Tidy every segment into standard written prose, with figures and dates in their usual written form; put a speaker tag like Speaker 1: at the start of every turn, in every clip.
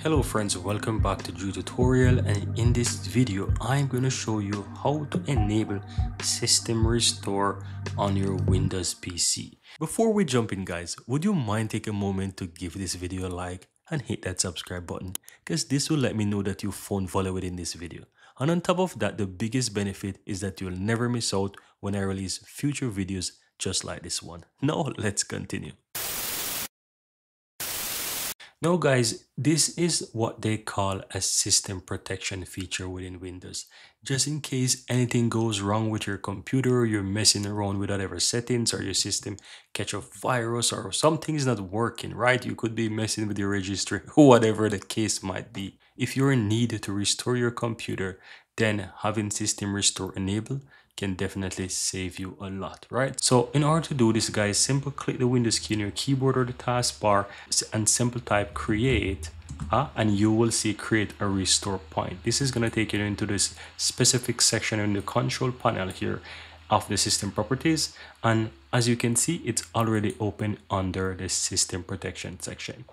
Speaker 1: Hello friends, welcome back to Drew Tutorial, and in this video I'm going to show you how to enable system restore on your Windows PC. Before we jump in guys, would you mind take a moment to give this video a like and hit that subscribe button, because this will let me know that you found value within this video. And on top of that, the biggest benefit is that you'll never miss out when I release future videos just like this one. Now let's continue. Now guys, this is what they call a system protection feature within Windows. Just in case anything goes wrong with your computer, you're messing around with whatever settings, or your system catch a virus or something is not working, right? You could be messing with your registry, whatever the case might be. If you're in need to restore your computer, then having system restore enabled can definitely save you a lot, right? So in order to do this guys, simple click the Windows key on your keyboard or the taskbar and simple type create, and you will see create a restore point. This is going to take you into this specific section in the control panel here of the system properties, and as you can see, it's already open under the system protection section.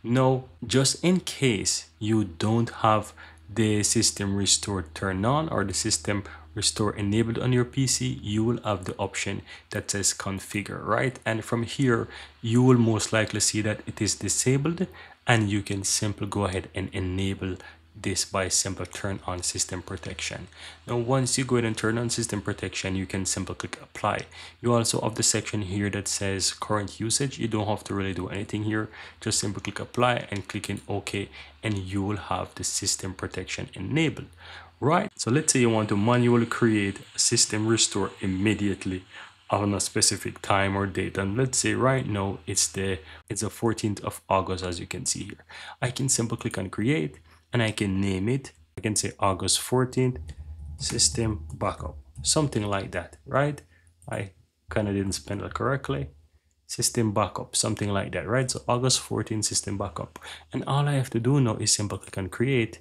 Speaker 1: Now just in case you don't have the system restore turned on or the system restore enabled on your PC, you will have the option that says configure, right? And from here you will most likely see that it is disabled, and you can simply go ahead and enable this by simple turn on system protection. Now once you go ahead and turn on system protection, you can simply click apply. You also have the section here that says current usage. You don't have to really do anything here, just simply click apply and click in OK, and you will have the system protection enabled, right? So let's say you want to manually create a system restore immediately on a specific time or date, and let's say right now it's the 14th of August. As you can see here, I can simply click on create and I can name it. I can say August 14th system backup, something like that, right? I kind of didn't spell it correctly. System backup, something like that, right? So August 14th system backup, and all I have to do now is simply click on create,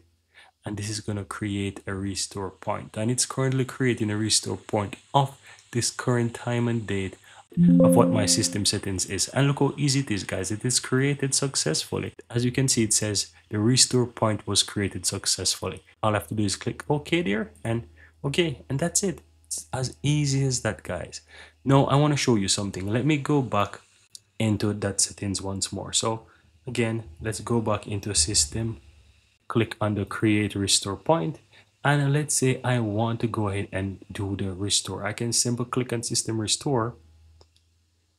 Speaker 1: and this is going to create a restore point, and it's currently creating a restore point of this current time and date of what my system settings is. And look how easy it is guys, it is created successfully. As you can see, it says the restore point was created successfully. All I have to do is click OK there, and okay, and that's it. It's as easy as that guys. Now I want to show you something. Let me go back into that settings once more. So again, let's go back into system, click on the create restore point, and let's say I want to go ahead and do the restore. I can simply click on system restore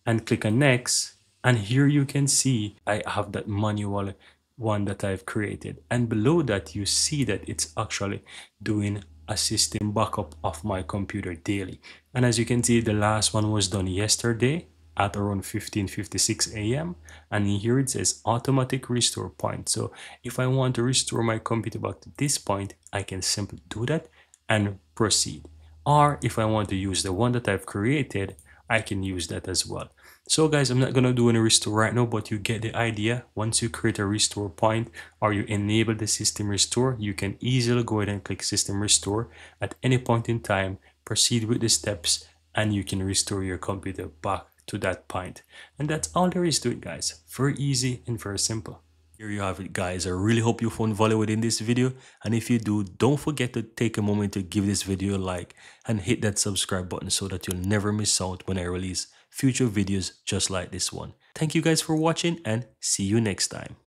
Speaker 1: and click on next, and here you can see I have that manual one that I've created, and below that you see that it's actually doing a system backup of my computer daily. And as you can see, the last one was done yesterday at around 15:56 a.m. and here it says automatic restore point. So if I want to restore my computer back to this point, I can simply do that and proceed. Or if I want to use the one that I've created, I can use that as well. So guys, I'm not going to do any restore right now, but you get the idea. Once you create a restore point or you enable the system restore, you can easily go ahead and click system restore at any point in time, proceed with the steps, and you can restore your computer back to that point. And that's all there is to it guys. Very easy and very simple. Here you have it guys. I really hope you found value within this video, and if you do, don't forget to take a moment to give this video a like and hit that subscribe button so that you'll never miss out when I release future videos just like this one. Thank you guys for watching, and see you next time.